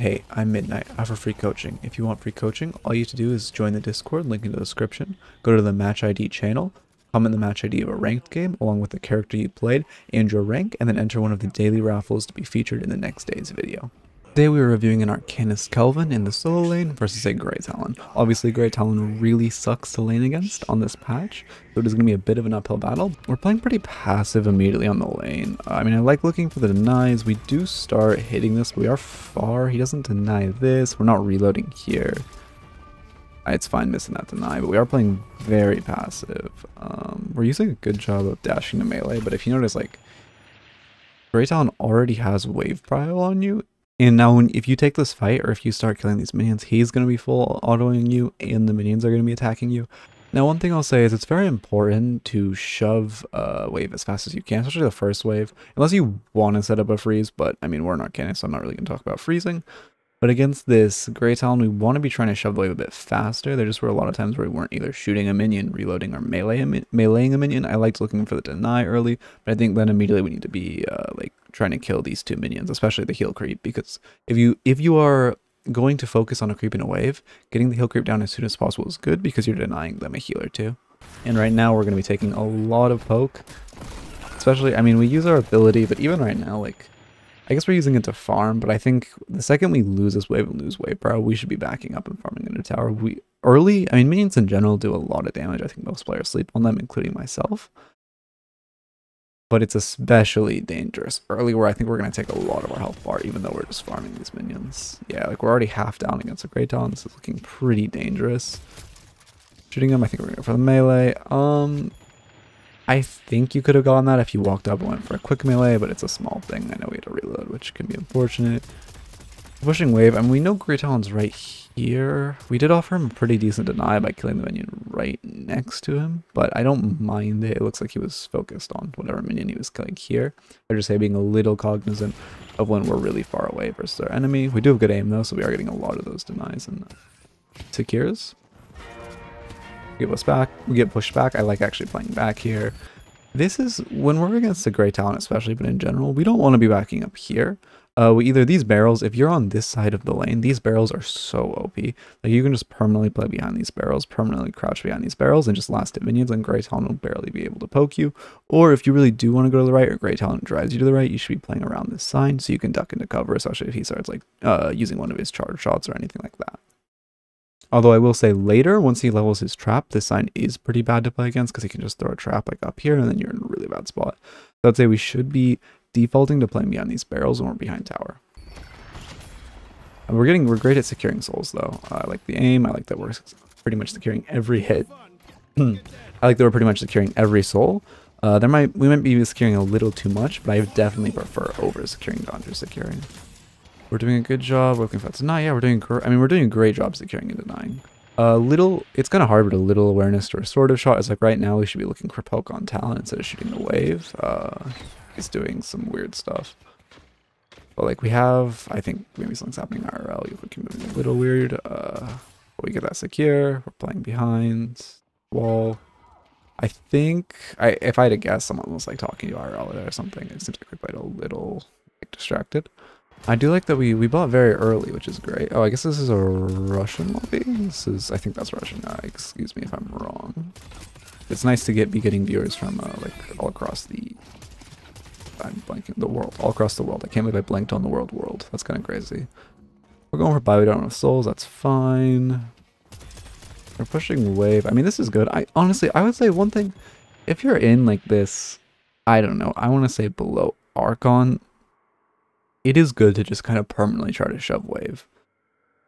Hey, I'm Midnight. I offer free coaching. If you want free coaching, all you have to do is join the Discord, link in the description, go to the match ID channel, comment the match ID of a ranked game along with the character you played and your rank, and then enter one of the daily raffles to be featured in the next day's video. Today we are reviewing an Arcanist Kelvin in the solo lane versus a Grey Talon. Obviously Grey Talon really sucks to lane against on this patch, so it is going to be a bit of an uphill battle. We're playing pretty passive immediately on the lane. I mean, I like looking for the denies. We do start hitting this, but we are far. He doesn't deny this. We're not reloading here. It's fine missing that deny, but we are playing very passive. We're using a good job of dashing to melee, but if you notice, like, Grey Talon already has wave prio on you. And now if you take this fight, or if you start killing these minions, he's going to be full autoing you, and the minions are going to be attacking you. Now, one thing I'll say is it's very important to shove wave as fast as you can, especially the first wave, unless you want to set up a freeze, but I mean, we're an Arcanist, so I'm not really going to talk about freezing. But against this Grey Talon, we want to be trying to shove the wave a bit faster. There just were a lot of times where we weren't either shooting a minion, reloading, or meleeing a minion. I liked looking for the deny early, but I think then immediately we need to be like trying to kill these two minions, especially the heal creep, because if you are going to focus on a creep in a wave, getting the heal creep down as soon as possible is good because you're denying them a healer too. And right now we're going to be taking a lot of poke, especially, I mean, we use our ability, but even right now, like, I guess we're using it to farm, but I think the second we lose this wave and lose wave power, we should be backing up and farming into tower. I mean, minions in general do a lot of damage. I think most players sleep on them, including myself. But it's especially dangerous early, where I think we're going to take a lot of our health bar, even though we're just farming these minions. Yeah, like we're already half down against a Grey Talon. This is looking pretty dangerous. Shooting him, I think we're going to go for the melee. I think you could have gone that if you walked up and went for a quick melee, but it's a small thing. I know we had to reload, which can be unfortunate. Pushing wave, I mean, we know Grey Talon's right here. We did offer him a pretty decent deny by killing the minion right next to him, but I don't mind it. It looks like he was focused on whatever minion he was killing here. I just say being a little cognizant of when we're really far away versus our enemy. We do have good aim though, so we are getting a lot of those denies and secures. Give us back. We get pushed back. I like actually playing back here. This is when we're against the Grey Talon especially, but in general, we don't want to be backing up here. These barrels, if you're on this side of the lane, these barrels are so OP. Like you can just permanently play behind these barrels, permanently crouch behind these barrels, and just last hit minions, and Grey Talon will barely be able to poke you. Or if you really do want to go to the right, or Grey Talon drives you to the right, you should be playing around this sign so you can duck into cover, especially if he starts like using one of his charge shots or anything like that. Although I will say later, once he levels his trap, this sign is pretty bad to play against because he can just throw a trap like up here and then you're in a really bad spot. So I'd say we should be defaulting to playing behind these barrels when we're behind tower. And we're great at securing souls though. I like the aim. I like that we're pretty much securing every hit. I like that we're pretty much securing every soul. We might be securing a little too much, but I definitely prefer over securing to under securing. We're doing a good job looking for that deny. Yeah, we're doing a great job securing and denying. It's kind of hard, but a little awareness to restorative shot is like right now we should be looking for poke on Talon instead of shooting the wave. He's doing some weird stuff. But like I think maybe something's happening IRL. You look moving a little weird. We get that secure. We're playing behind wall. I think if I had to guess, someone was like talking to IRL there or something. It seems like we played a little like distracted. I do like that we bought very early, which is great. Oh, I guess this is a Russian lobby. I think that's Russian. Excuse me if I'm wrong. It's nice to be getting viewers from like all across I'm blanking the world, all across the world. I can't believe I blanked on the world. That's kind of crazy. We're going for buy. We don't have souls. That's fine. We're pushing wave. I mean, this is good. I would say one thing. If you're in like this, I don't know. I want to say below Archon. It is good to just kind of permanently try to shove wave.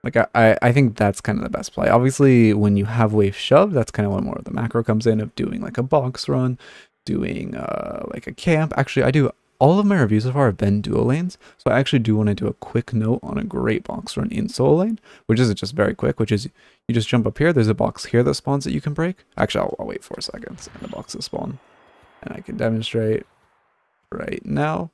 Like I think that's kind of the best play. Obviously, when you have wave shoved, that's kind of when more of the macro comes in of doing like a box run, doing like a camp. Actually, all of my reviews so far have been duo lanes, so I actually do want to do a quick note on a great box run in solo lane, which is just very quick, which is you just jump up here. There's a box here that spawns that you can break. Actually, I'll wait 4 seconds and the boxes spawn, and I can demonstrate. right now,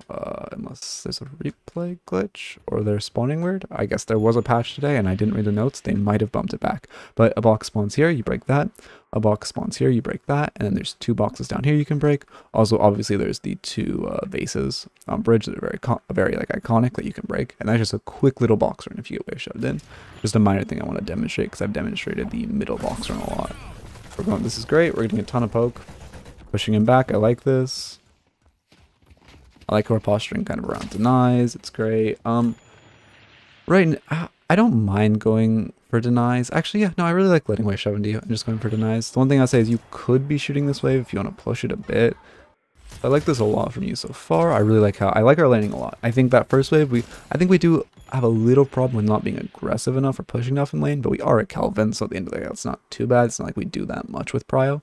unless there's a replay glitch or they're spawning weird. I guess there was a patch today and I didn't read the notes. They might have bumped it back. But a box spawns here, you break that. A box spawns here, you break that. And then there's 2 boxes down here you can break. Also, obviously, there's the 2 vases on bridge that are very like iconic that you can break. And that's just a quick little box run if you get wave shoved in. Just a minor thing I want to demonstrate because I've demonstrated the middle box run a lot. We're going, this is great. We're getting a ton of poke. Pushing him back. I like this. I like how we're posturing kind of around denies. It's great. Right, I don't mind going for denies. Actually, yeah, no, I really like letting wave shove into you and just going for denies. The one thing I'll say is you could be shooting this wave if you want to push it a bit. I like this a lot from you so far. I really like how I like our laning a lot. I think that first wave I think we do have a little problem with not being aggressive enough or pushing enough in lane, but we are at Kelvin, so at the end of the day, it's not too bad. It's not like we do that much with Prio.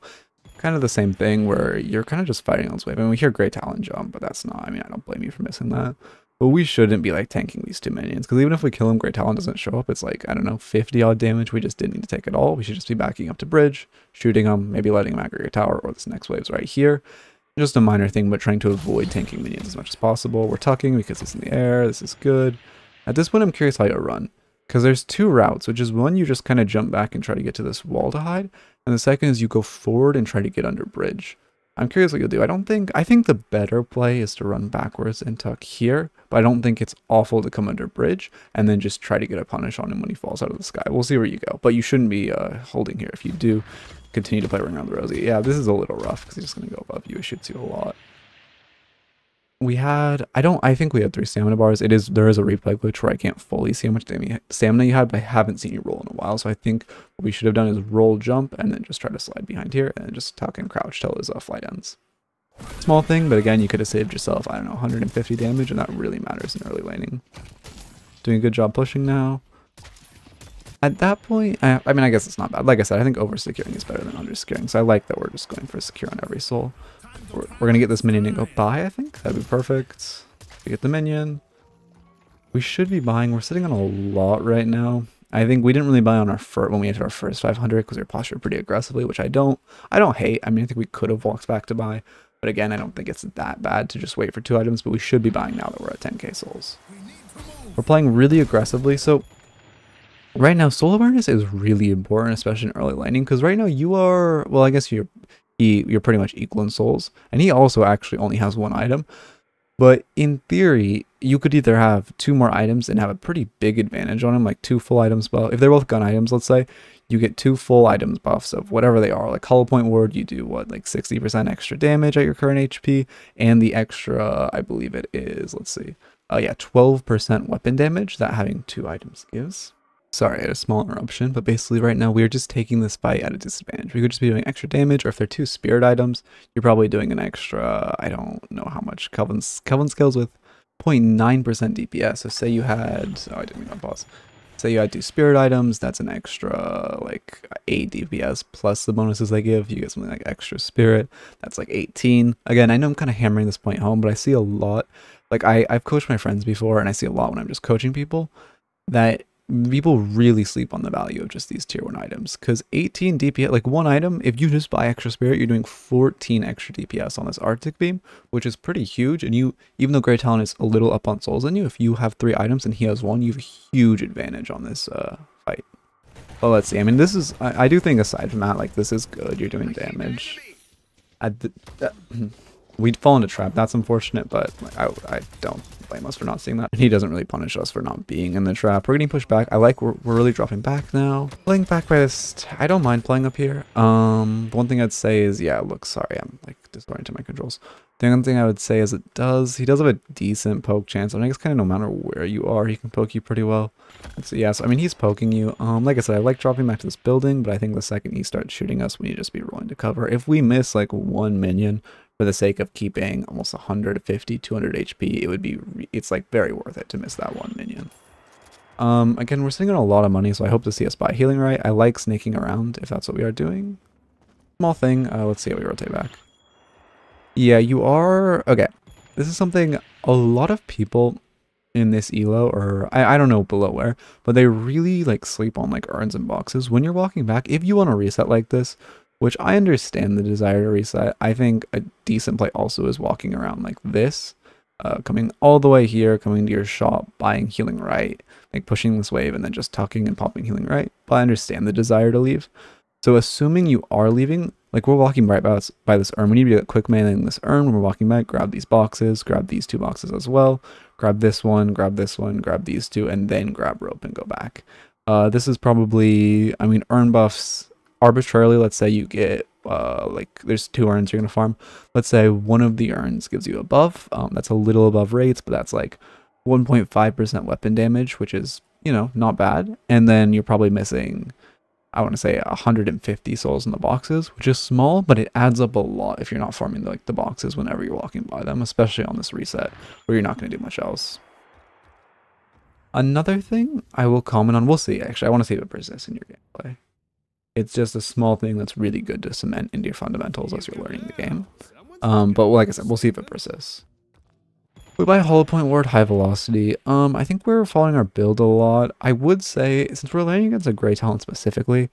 Kind of the same thing where you're kind of just fighting on this wave. I mean, we hear great talent jump, but that's not, I mean, I don't blame you for missing that. But we shouldn't be like tanking these 2 minions, because even if we kill him, great talent doesn't show up. It's like, I don't know, 50 odd damage. We just didn't need to take it all. We should just be backing up to bridge, shooting him, maybe letting him aggregate tower, or this next wave's right here. Just a minor thing, but trying to avoid tanking minions as much as possible. We're tucking because it's in the air. This is good. At this point, I'm curious how you run, because there's 2 routes, which is one, you just kind of jump back and try to get to this wall to hide. And the second is you go forward and try to get under bridge. I'm curious what you'll do. I think the better play is to run backwards and tuck here, but I don't think it's awful to come under bridge and then just try to get a punish on him when he falls out of the sky. We'll see where you go, but you shouldn't be holding here. If you do, continue to play Ring Around the Rosie. Yeah, this is a little rough because he's just going to go above you. He shoots you a lot. I think we had 3 stamina bars. There is a replay glitch where I can't fully see how much stamina you had, but I haven't seen you roll in a while. So I think what we should have done is roll, jump, and then just try to slide behind here and then just tuck and crouch till his flight ends. Small thing, but again, you could have saved yourself, I don't know, 150 damage, and that really matters in early laning. Doing a good job pushing now. At that point, I mean, I guess it's not bad. Like I said, I think over-securing is better than under-securing, so I like that we're just going for secure on every soul. We're going to get this minion to go by, I think. That'd be perfect. We get the minion. We should be buying. We're sitting on a lot right now. I think we didn't really buy on our when we entered our first 500 because we were postured pretty aggressively, which I don't hate. I mean, I think we could have walked back to buy. But again, I don't think it's that bad to just wait for 2 items, but we should be buying now that we're at 10k souls. We're playing really aggressively, so right now soul awareness is really important, especially in early laning, because right now you are, well, I guess you're pretty much equal in souls, and he also actually only has 1 item. But in theory, you could either have 2 more items and have a pretty big advantage on him, like 2 full items buff. If they're both gun items, let's say, you get 2 full items buffs of whatever they are. Like Hollow Point Ward, you do what, like 60% extra damage at your current HP, and the extra, I believe it is, let's see, yeah, 12% weapon damage that having 2 items gives. Sorry, I had a small interruption, but basically right now we're just taking this fight at a disadvantage. We could just be doing extra damage, or if they're 2 spirit items, you're probably doing an extra, I don't know how much. Kelvin scales with 0.9% DPS, so say you had, oh, I didn't mean to pause. Say you had 2 spirit items, that's an extra like 8 DPS plus the bonuses they give. You get something like extra spirit, that's like 18. Again, I know I'm kind of hammering this point home, but I see a lot, like I've coached my friends before, and I see a lot when I'm just coaching people, that people really sleep on the value of just these tier 1 items, because 18 DPS, like 1 item, if you just buy extra spirit, you're doing 14 extra DPS on this Arctic beam, which is pretty huge. And you, even though Great Talent is a little up on souls than you, if you have 3 items and he has 1, you have a huge advantage on this fight. Well, let's see. I mean, this is, I do think aside from that, like, this is good. You're doing damage. We'd fall into trap. That's unfortunate, but like, I don't blame us for not seeing that. And he doesn't really punish us for not being in the trap. We're getting pushed back. I like we're really dropping back now. Playing back by this, I don't mind playing up here. One thing I'd say is, yeah, look, sorry, I'm like disorienting my controls. The other thing I would say is he does have a decent poke chance. I mean, I guess kind of no matter where you are, he can poke you pretty well. So yeah, so I mean, he's poking you. Like I said, I like dropping back to this building, but I think the second he starts shooting us, we need to just be rolling to cover. If we miss like 1 minion for the sake of keeping almost 150, 200 HP, it would be, it's like very worth it to miss that 1 minion. Again, we're sitting on a lot of money, so I hope to see us buy healing right. I like snaking around if that's what we are doing. Small thing, let's see how we rotate back. Yeah, you are, okay. This is something a lot of people in this elo, or I don't know below where, but they really like sleep on like urns and boxes. When you're walking back, if you want to reset like this, which I understand the desire to reset. I think a decent play also is walking around like this, coming all the way here, coming to your shop, buying healing right, like pushing this wave and then just tucking and popping healing right. But I understand the desire to leave. So assuming you are leaving, like we're walking right by this urn, we need to get quick meleeing this urn. When we're walking back, grab these boxes, grab these 2 boxes as well, grab this one, grab these 2, and then grab rope and go back. This is probably, I mean, urn buffs arbitrarily. Let's say you get like there's 2 urns you're gonna farm. Let's say one of the urns gives you a buff. That's a little above rates, but that's like 1.5% weapon damage, which is, you know, not bad. And then you're probably missing, I want to say 150 souls in the boxes, which is small, but it adds up a lot if you're not farming like the boxes whenever you're walking by them, especially on this reset where you're not going to do much else. Another thing I will comment on, we'll see, actually, I want to see if it persists in your gameplay. It's just a small thing that's really good to cement into your fundamentals as you're learning the game. But like I said, we'll see if it persists. We buy Hollow Point Ward, High Velocity. I think we're following our build a lot. I would say, since we're landing against a Grey Talon specifically,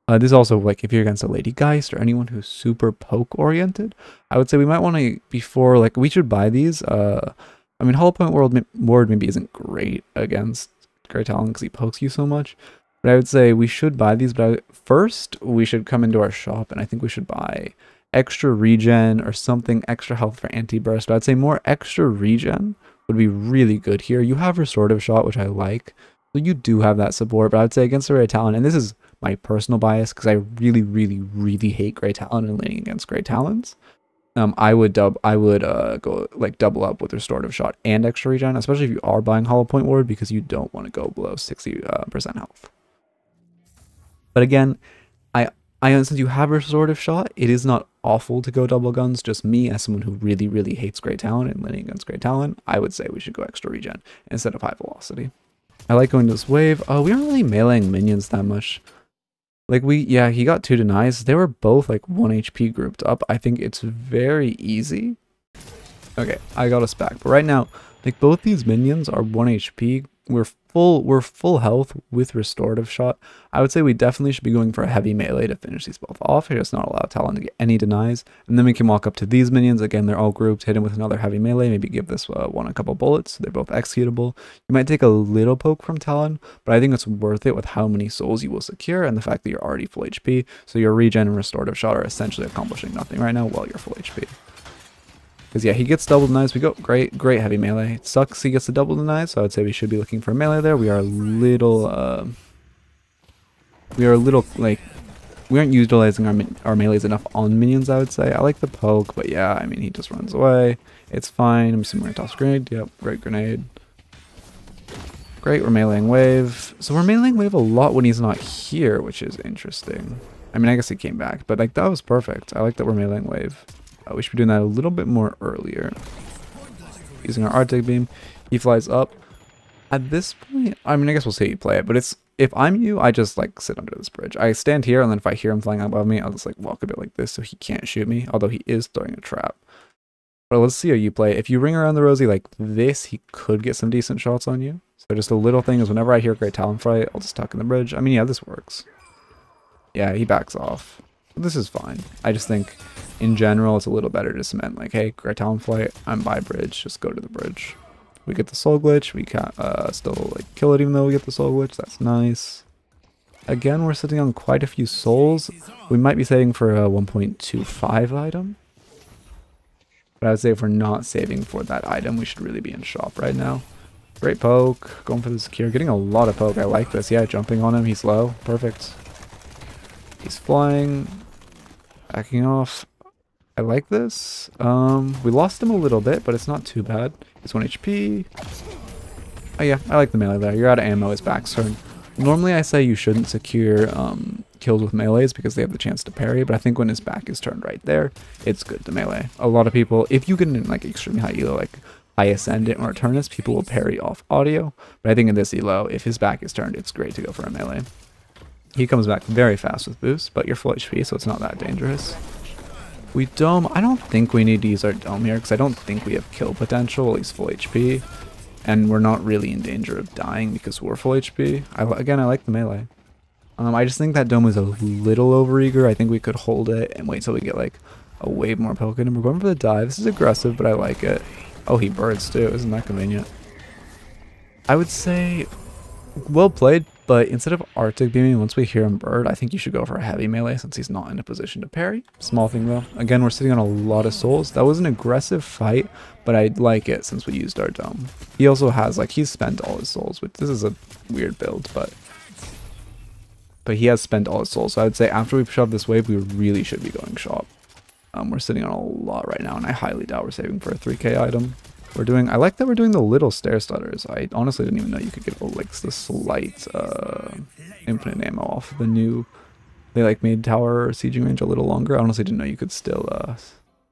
this is also like if you're against a Lady Geist or anyone who's super poke oriented, I would say we might want to, before, like, we should buy these. I mean, Hollow Point Ward maybe isn't great against Grey Talon because he pokes you so much. But I would say we should buy these, but first we should come into our shop and I think we should buy extra regen or something, extra health for anti-burst. But I'd say more extra regen would be really good here. You have restorative shot, which I like, so you do have that support. But I'd say against the Grey Talon, and this is my personal bias because I really hate Grey Talon and laning against Grey Talons. I would go like double up with restorative shot and extra regen, especially if you are buying Hollow Point Ward, because you don't want to go below 60% health. But again, since you have restorative shot, it is not awful to go double guns. Just me, as someone who really hates Grey Talon and laning against Grey Talon, I would say we should go extra regen instead of high velocity. I like going to this wave. We aren't really meleeing minions that much. Like yeah, he got 2 denies. They were both like 1 HP grouped up. I think it's very easy. Okay, I got us back. But right now, like both these minions are 1 HP. We're full health with restorative shot. I would say we definitely should be going for a heavy melee to finish these both off. You're just not allowed Talon to get any denies. And then we can walk up to these minions. Again, they're all grouped, hit him with another heavy melee, maybe give this one a couple bullets. They're both executable. You might take a little poke from Talon, but I think it's worth it with how many souls you will secure and the fact that you're already full HP. So your regen and restorative shot are essentially accomplishing nothing right now while you're full HP. Because yeah, he gets double denies. We go great heavy melee. It sucks he gets the double denies, so I would say we should be looking for a melee there. We are a little like, we aren't utilizing our melees enough on minions, I would say. I like the poke, but yeah, I mean, he just runs away. It's fine. I'm assuming we're gonna toss grenade. Yep, great grenade. Great, we're meleeing wave. So we're meleeing wave a lot when he's not here, which is interesting. I mean, I guess he came back, but like that was perfect. I like that we're meleeing wave. We should be doing that a little bit more earlier. Using our Arctic Beam. He flies up. At this point, I mean, I guess we'll see you play it, but it's, if I'm you, I just like sit under this bridge. I stand here, and then if I hear him flying above me, I'll just like walk a bit like this so he can't shoot me, although he is throwing a trap. But let's see how you play. If you ring around the rosy like this, he could get some decent shots on you. So just a little thing is whenever I hear Grey Talon fight, I'll just tuck in the bridge. I mean, yeah, this works. Yeah, he backs off. This is fine. I just think in general it's a little better to cement like, hey, Grey Talon flight, I'm by bridge, just go to the bridge. We get the soul glitch, we can't still like kill it even though we get the soul glitch. That's nice. Again, we're sitting on quite a few souls. We might be saving for a 1.25 item. But I would say if we're not saving for that item, we should really be in shop right now. Great poke, going for the secure, getting a lot of poke. I like this. Yeah, jumping on him, he's low. Perfect. He's flying. Backing off. I like this. We lost him a little bit, but it's not too bad. He's 1 HP. Oh yeah, I like the melee there. You're out of ammo, his back's turned. Normally I say you shouldn't secure kills with melees because they have the chance to parry, but I think when his back is turned right there, it's good to melee. A lot of people, if you get in like extremely high elo, like high ascendant or Arcanist, people will parry off audio, but I think in this elo, if his back is turned, it's great to go for a melee. He comes back very fast with boost, but you're full HP, so it's not that dangerous. We dome. I don't think we need to use our dome here, because I don't think we have kill potential, at least full HP. And we're not really in danger of dying because we're full HP. Again, I like the melee. I just think that dome is a little overeager. I think we could hold it and wait till we get like a wave more poke in. And we're going for the dive. This is aggressive, but I like it. Oh, he birds too. Isn't that convenient? I would say well played, but instead of Arctic beaming, once we hear him bird, I think you should go for a heavy melee since he's not in a position to parry. Small thing though. Again, we're sitting on a lot of souls. That was an aggressive fight, but I like it since we used our dome. He also has, like, he's spent all his souls, which this is a weird build, but he has spent all his souls. So I would say after we shove this wave, we really should be going shop. We're sitting on a lot right now, and I highly doubt we're saving for a 3k item. I like that we're doing the little stair stutters. I honestly didn't even know you could get like the slight infinite ammo off the new, they like made tower sieging range a little longer. I honestly didn't know you could still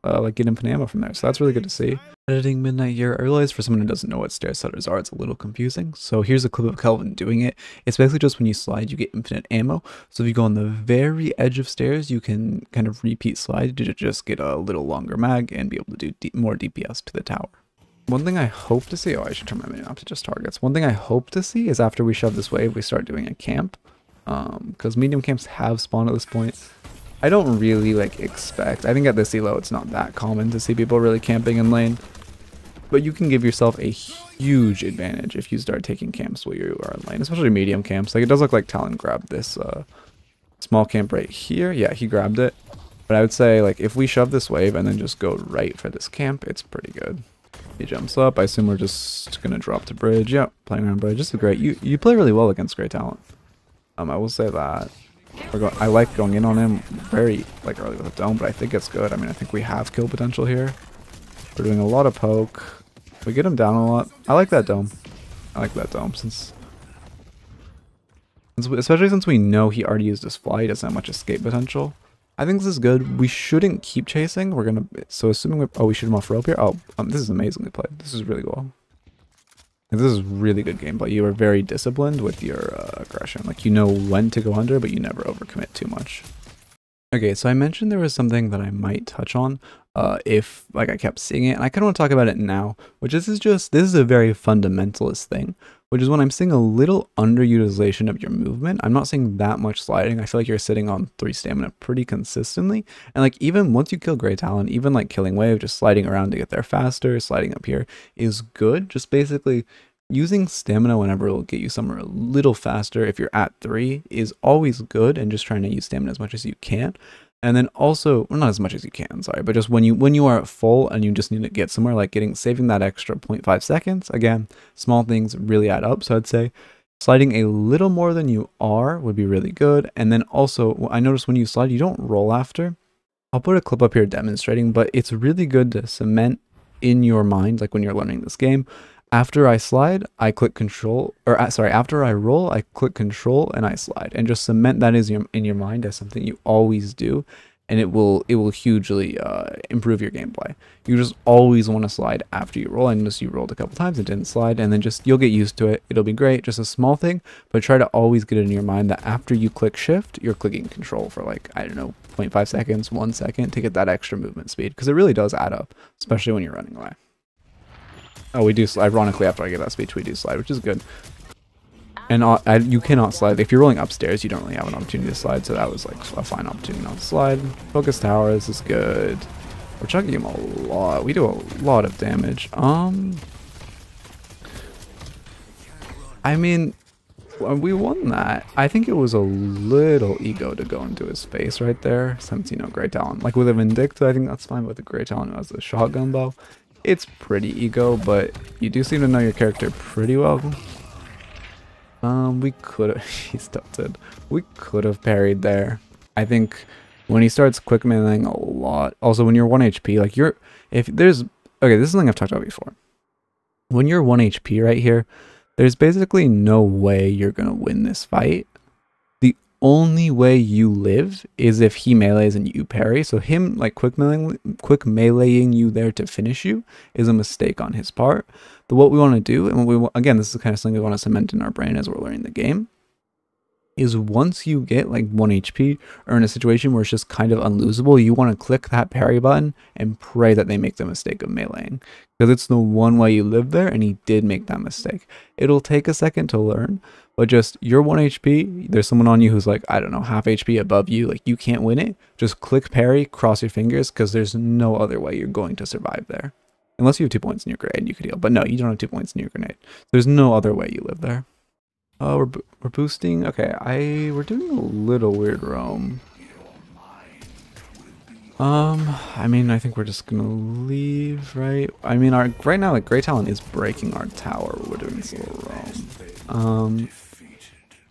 like get infinite ammo from there. So that's really good to see. Editing Midnight here, I realize for someone who doesn't know what stair stutters are, it's a little confusing. So here's a clip of Kelvin doing it. It's basically just when you slide, you get infinite ammo. So if you go on the very edge of stairs, you can kind of repeat slide to just get a little longer mag and be able to do more DPS to the tower. One thing I hope to see, oh, I should turn my menu up to just targets. One thing I hope to see is after we shove this wave, we start doing a camp. Because medium camps have spawned at this point. I don't really like expect, I think at this elo it's not that common to see people really camping in lane. But you can give yourself a huge advantage if you start taking camps while you are in lane, especially medium camps. Like it does look like Talon grabbed this small camp right here. Yeah, he grabbed it. But I would say like if we shove this wave and then just go right for this camp, it's pretty good. He jumps up. I assume we're just gonna drop to bridge. Yep, playing around bridge. This is great. You play really well against great talent. I will say that. I like going in on him very like early with a dome, but I think it's good. I mean, I think we have kill potential here. We're doing a lot of poke. We get him down a lot. I like that dome. I like that dome especially since we know he already used his fly. He doesn't have much escape potential. I think this is good. We shouldn't keep chasing. We're gonna, so assuming we shoot him off rope here. Oh, this is amazingly played. This is really well. This is really good gameplay. You are very disciplined with your aggression. Like you know when to go under, but you never overcommit too much. Okay, so I mentioned there was something that I might touch on if like I kept seeing it, and I kind of want to talk about it now, which this is a very fundamentalist thing, which is when I'm seeing a little underutilization of your movement. I'm not seeing that much sliding. I feel like you're sitting on 3 stamina pretty consistently, and like even once you kill Grey Talon, even like killing wave, just sliding around to get there faster, sliding up here is good. Just basically using stamina whenever it will get you somewhere a little faster if you're at 3 is always good, and just trying to use stamina as much as you can. And then also, well, not as much as you can, sorry, but just when you are at full and you just need to get somewhere, like saving that extra 0.5 seconds, again, small things really add up. So I'd say sliding a little more than you are would be really good. And then also, I noticed when you slide, you don't roll after. I'll put a clip up here demonstrating, but it's really good to cement in your mind, like when you're learning this game. After I slide, I click control, or sorry, after I roll, I click control and I slide, and just cement that in your mind as something you always do, and it will hugely improve your gameplay. You just always want to slide after you roll. I noticed you rolled a couple times and didn't slide, and then you'll get used to it. It'll be great, just a small thing, but try to always get it in your mind that after you click shift, you're clicking control for like, I don't know, 0.5 seconds, 1 second to get that extra movement speed, because it really does add up, especially when you're running away. Oh, we do slide. Ironically, after I get that speech, we do slide, which is good. And you cannot slide. If you're rolling upstairs, you don't really have an opportunity to slide, so that was like a fine opportunity not to slide. Focus tower, this is good. We're chucking him a lot. We do a lot of damage. I mean, we won that. I think it was a little ego to go into his face right there, since, you know, Grey Talon. Like with a Vindicta, I think that's fine, but the Grey Talon who has the shotgun bow, it's pretty ego, but you do seem to know your character pretty well. We could have, he's tilted. We could have parried there. I think when he starts quick meleeing a lot, also when you're 1 HP, like okay, this is something I've talked about before. When you're 1 HP right here, there's basically no way you're gonna win this fight. The only way you live is if he melees and you parry. So him like quick meleeing you there to finish you is a mistake on his part. But what we want to do, and again, this is the kind of thing we want to cement in our brain as we're learning the game, is once you get like 1 HP or in a situation where it's just kind of unlosable, you want to click that parry button and pray that they make the mistake of meleeing, because it's the one way you live there, and he did make that mistake. It'll take a second to learn, But just, you're 1 HP, there's someone on you who's like, I don't know, half HP above you, like you can't win it. Just click parry, cross your fingers, because there's no other way you're going to survive there. Unless you have 2 points in your grenade, you could heal. But no, you don't have 2 points in your grenade. There's no other way you live there. We're boosting. Okay, we're doing a little weird roam. I mean, I think we're just gonna leave, right? I mean, right now, like, Grey Talon is breaking our tower. We're doing this little roam.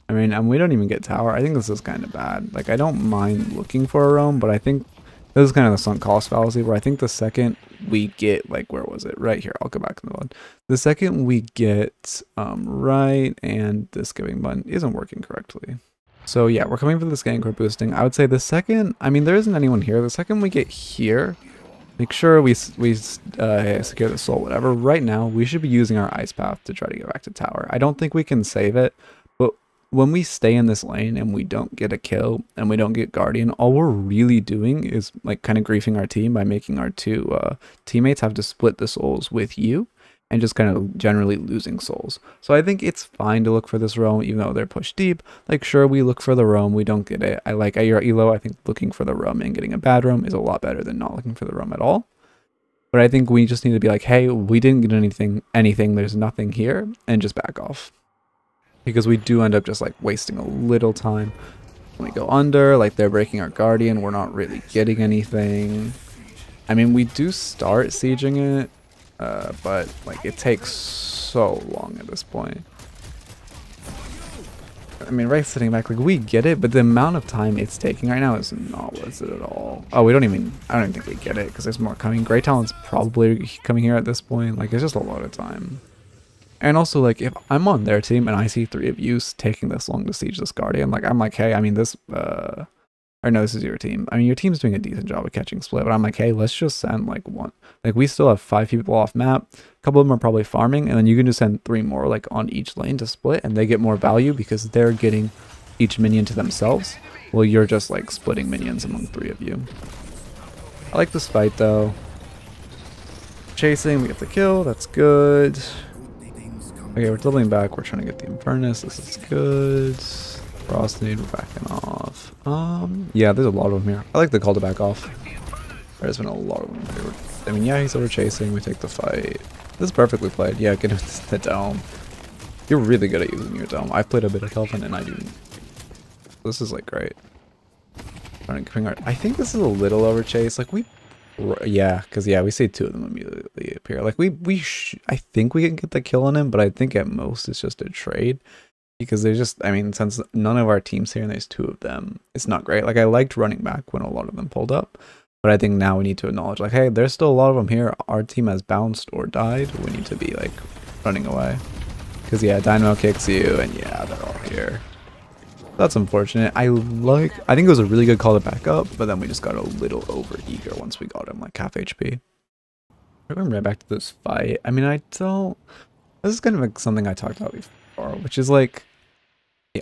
I mean, and we don't even get tower. I think this is kind of bad. Like, I don't mind looking for a roam, but I think this is kind of the sunk cost fallacy, where I think the second we get, like, where was it? Right here. I'll go back to the one. The second we get right, and this giving button isn't working correctly. So yeah, we're coming for this gank, we're boosting. I would say the second, I mean, there isn't anyone here. The second we get here, make sure we secure the soul, whatever. Right now, we should be using our ice path to try to get back to tower. I don't think we can save it, but when we stay in this lane and we don't get a kill and we don't get guardian, all we're really doing is like kind of griefing our team by making our 2 teammates have to split the souls with you. And just kind of generally losing souls. So I think it's fine to look for this roam, even though they're pushed deep. Like, sure, we look for the roam, we don't get it. I like your elo. I think looking for the roam and getting a bad roam is a lot better than not looking for the roam at all. But I think we just need to be like, hey, we didn't get anything, there's nothing here, and just back off. Because we do end up just like wasting a little time. When we go under, like they're breaking our guardian, we're not really getting anything. I mean, we do start sieging it. But like it takes so long at this point. I mean, right, sitting back, like we get it, but the amount of time it's taking right now is not worth it at all. Oh, I don't even think we get it because there's more coming. Grey Talon's probably coming here at this point. Like, it's just a lot of time. And also, like, if I'm on their team and I see 3 of you taking this long to siege this guardian, like I'm like, hey, I mean this or no, this is your team. I mean, your team's doing a decent job of catching split, but I'm like, hey, let's just send like 1. Like, we still have 5 people off map. A couple of them are probably farming, and then you can just send 3 more like on each lane to split, and they get more value because they're getting each minion to themselves. Well, you're just like splitting minions among 3 of you. I like this fight though. Chasing, we get the kill. That's good. Okay, we're doubling back. We're trying to get the Infernus. This is good. Frost Nade, we're backing off. Yeah, there's a lot of them here. I like the call to back off. There's been a lot of them here. I mean, yeah, he's over chasing. We take the fight. This is perfectly played. Yeah, get into the dome. You're really good at using your dome. I've played a bit of Kelvin and I do. This is like great. I think this is a little over chase. Like yeah, because yeah, we see 2 of them immediately appear. Like I think we can get the kill on him, but I think at most it's just a trade. Because there's just, I mean, since none of our team's here and there's 2 of them, it's not great. Like, I liked running back when a lot of them pulled up, but I think now we need to acknowledge, like, hey, there's still a lot of them here. Our team has bounced or died. We need to be, like, running away. Because, yeah, Dynamo kicks you, and yeah, they're all here. That's unfortunate. I think it was a really good call to back up, but then we just got a little over eager once we got him, like, half HP. We're going right back to this fight. I mean, this is kind of like something I talked about before, which is like,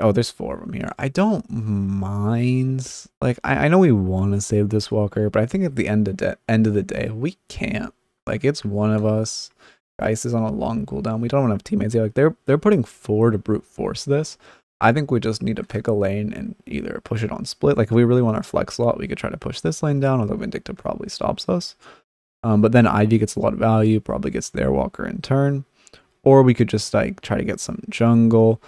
oh, there's 4 of them here. I don't mind. Like, I know we want to save this walker, but I think at the end of the day, we can't. Like, it's one of us. Ice is on a long cooldown. We don't have enough teammates here. Like, they're putting 4 to brute force this. I think we just need to pick a lane and either push it on split. Like, if we really want our flex slot, we could try to push this lane down, although Vindicta probably stops us. But then Ivy gets a lot of value, probably gets their walker in turn. Or we could just, like, try to get some jungle.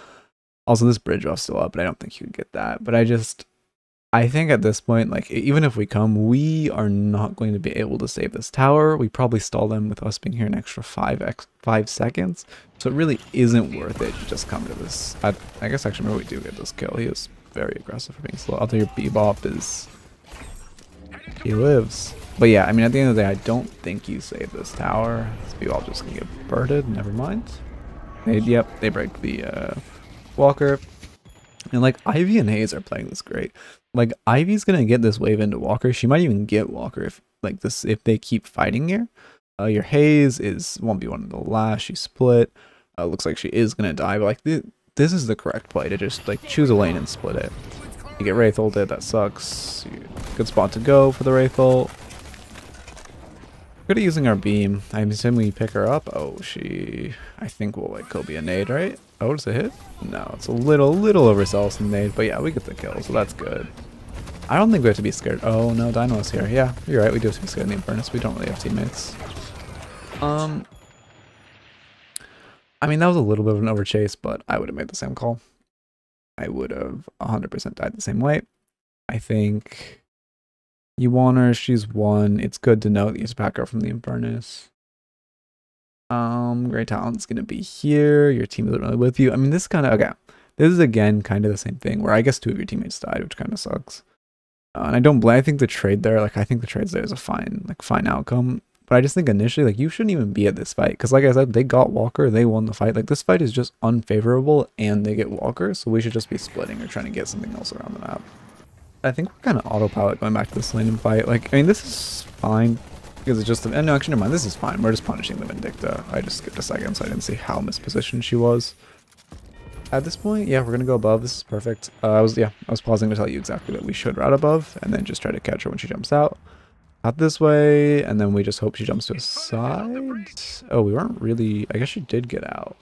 Also, this bridge buff's still up, but I don't think you could get that. But I think at this point, like, even if we come, we are not going to be able to save this tower. We probably stall them with us being here an extra 5 seconds. So it really isn't worth it to just come to this. I guess actually maybe we do get this kill. He is very aggressive for being slow. Although your Bebop is... he lives. But yeah, I mean, at the end of the day, I don't think you save this tower. This Bebop just gonna get birded. Never mind. Yep, they break the walker. And like, Ivy and Haze are playing this great. Like, Ivy's gonna get this wave into Walker. She might even get Walker if they keep fighting here. Your Haze won't be one of the last. She split. Looks like she is gonna die. But like, this is the correct play to just like choose a lane and split it. You get Wraith ulted. That sucks. Good spot to go for the Wraith ult. Good at using our beam. I'm assuming we pick her up. Oh, I think we'll like Kobe a nade, right? Oh, does it hit? No, it's a little overzealous in nade, but yeah, we get the kill, so that's good. I don't think we have to be scared. Oh no, Dino's here. Yeah, you're right, we do have to be scared of the Infernus. We don't really have teammates. I mean, that was a little bit of an overchase, but I would have made the same call. I would have 100% died the same way. I think you want her, she's one. It's good to know that you back her from the Infernus. Great Talent's gonna be here. Your team isn't really with you. I mean, this kind of, okay. This is again kind of the same thing where I guess 2 of your teammates died, which kind of sucks. And I don't blame, I think the trade there, like I think the trades there is a fine outcome. But I just think initially, like, you shouldn't even be at this fight. Because like I said, they got Walker, they won the fight. Like, this fight is just unfavorable, and they get Walker, so we should just be splitting or trying to get something else around the map. I think we're kind of autopilot going back to this lane and fight. Like, I mean, this is fine. Because it's just, no, actually, never mind, this is fine. We're just punishing the Vindicta. I just skipped a second, so I didn't see how mispositioned she was. At this point, yeah, we're going to go above. This is perfect. I was pausing to tell you exactly that we should route above, and then just try to catch her when she jumps out. Out this way, and then we just hope she jumps to a side. Oh, we weren't really, I guess she did get out.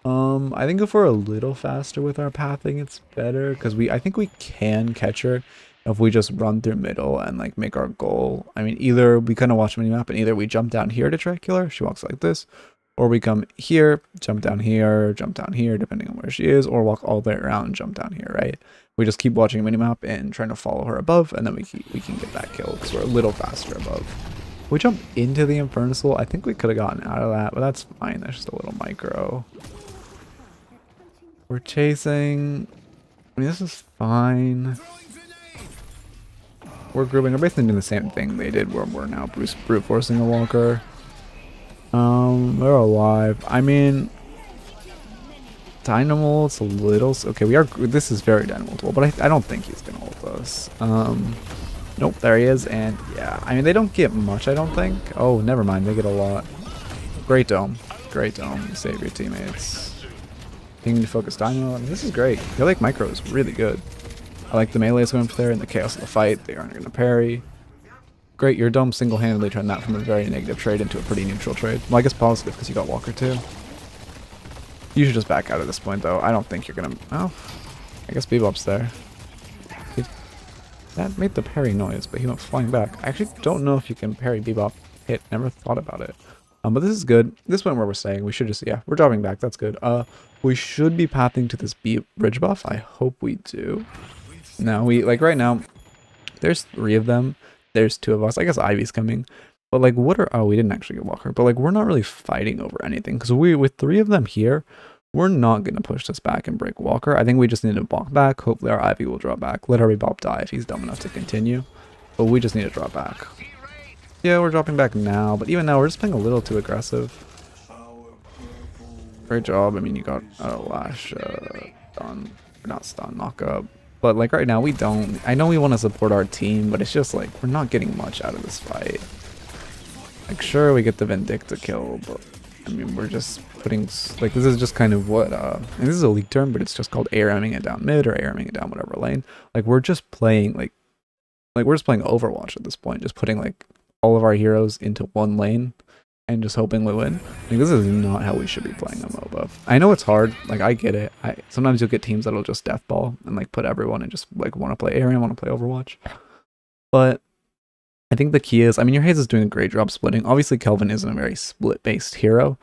I think if we're a little faster with our pathing, it's better, because I think we can catch her if we just run through middle and like make our goal. I mean, either we kind of watch the minimap and either we jump down here to try to kill her, she walks like this, or we come here, jump down here, depending on where she is, or walk all the way around and jump down here, right? We just keep watching a minimap and trying to follow her above, and then we can get that kill because we're a little faster above. We jump into the Infernus. I think we could have gotten out of that, but that's fine. That's just a little micro. We're chasing. I mean, this is fine. We're grouping. We're basically doing the same thing they did where we're now brute forcing a Walker. They're alive. I mean, Dynamo, it's a little, okay, this is very Dynamo-able, but I don't think he's gonna ult us. Nope, there he is, and yeah, I mean, they don't get much, I don't think. Oh, never mind, they get a lot. Great dome, save your teammates. Ping to focus Dynamo, I mean, this is great. I feel like micro is really good. I like the melees going for there and the chaos of the fight. They aren't gonna parry. Great, your dome single-handedly turned that from a very negative trade into a pretty neutral trade. Well, I guess positive because you got Walker too. You should just back out at this point, though. I don't think you're gonna. Oh, I guess Bebop's there. That made the parry noise, but he went flying back. I actually don't know if you can parry Bebop hit. Never thought about it. But this is good. This went where we're staying. We should just, yeah, we're dropping back. That's good. We should be pathing to this bridge buff. I hope we do. Now like right now, there's 3 of them. There's 2 of us. I guess Ivy's coming. But like, oh, we didn't actually get Walker. But like, we're not really fighting over anything because with 3 of them here, we're not gonna push this back and break Walker. I think we just need to walk back. Hopefully, our Ivy will drop back. Let our Bebop die if he's dumb enough to continue. But we just need to drop back. Yeah, we're dropping back now. But even now, we're just playing a little too aggressive. Great job. I mean, you got Lash, stun, not stun, knock up. But like right now, we don't. I know we want to support our team, but it's just like we're not getting much out of this fight. Like, sure, we get the Vindicta kill, but I mean, we're just putting, like, this is just kind of what, and this is a league term, but it's just called ARMing it down mid or ARMing it down whatever lane. Like, we're just playing, like we're just playing Overwatch at this point, just putting, like, all of our heroes into one lane and just hoping we win. Like, this is not how we should be playing a MOBA. I know it's hard, like, I get it. Sometimes you'll get teams that'll just deathball and, like, put everyone and just, like, want to play ARM, want to play Overwatch. But I think the key is, I mean, your Haze is doing a great job splitting. Obviously, Kelvin isn't a very split-based hero,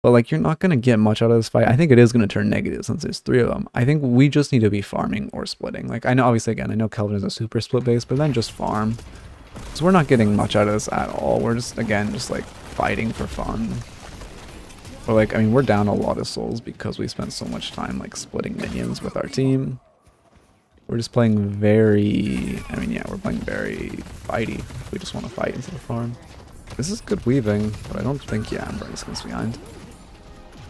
but like, you're not going to get much out of this fight. I think it is going to turn negative since there's 3 of them. I think we just need to be farming or splitting. Like, I know, obviously, again, I know Kelvin is a super split-based, but then just farm. So we're not getting much out of this at all. We're just, again, just like fighting for fun. But like, I mean, we're down a lot of souls because we spent so much time like splitting minions with our team. We're just playing very, I mean, yeah, we're playing very fighty. We just want to fight instead of farm. This is good weaving, but I don't think, yeah, Embrace goes behind.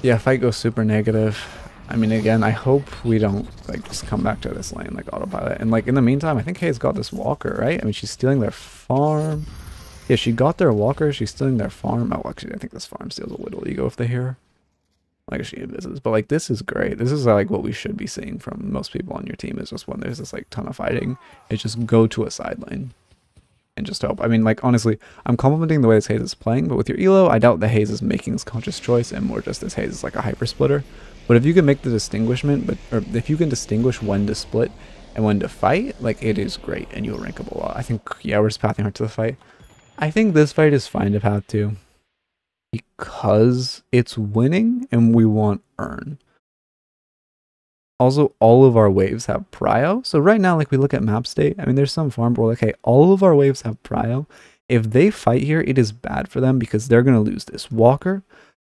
Yeah, fight goes super negative. I mean, again, I hope we don't, like, just come back to this lane, like, autopilot. And, like, in the meantime, I think Hayes got this Walker, right? I mean, she's stealing their farm. Yeah, she got their Walker. She's stealing their farm. Oh, actually, I think this farm steals a little ego if they hear. Like, she visits. But, like, this is great. This is, like, what we should be seeing from most people on your team is just when there's this, like, ton of fighting. It's just go to a side lane and just hope. I mean, like, honestly, I'm complimenting the way this Haze is playing, but with your elo, I doubt the Haze is making this conscious choice and more just this Haze is, like, a hyper splitter. But if you can make the distinguishment, or if you can distinguish when to split and when to fight, like, it is great, and you'll rank up a lot. I think, yeah, we're just pathing her to the fight. I think this fight is fine to path to because it's winning and we want earn. Also, all of our waves have prio. So right now, like, we look at map state. I mean, there's some farm, but we're like, hey, all of our waves have prio. If they fight here, it is bad for them because they're going to lose this walker.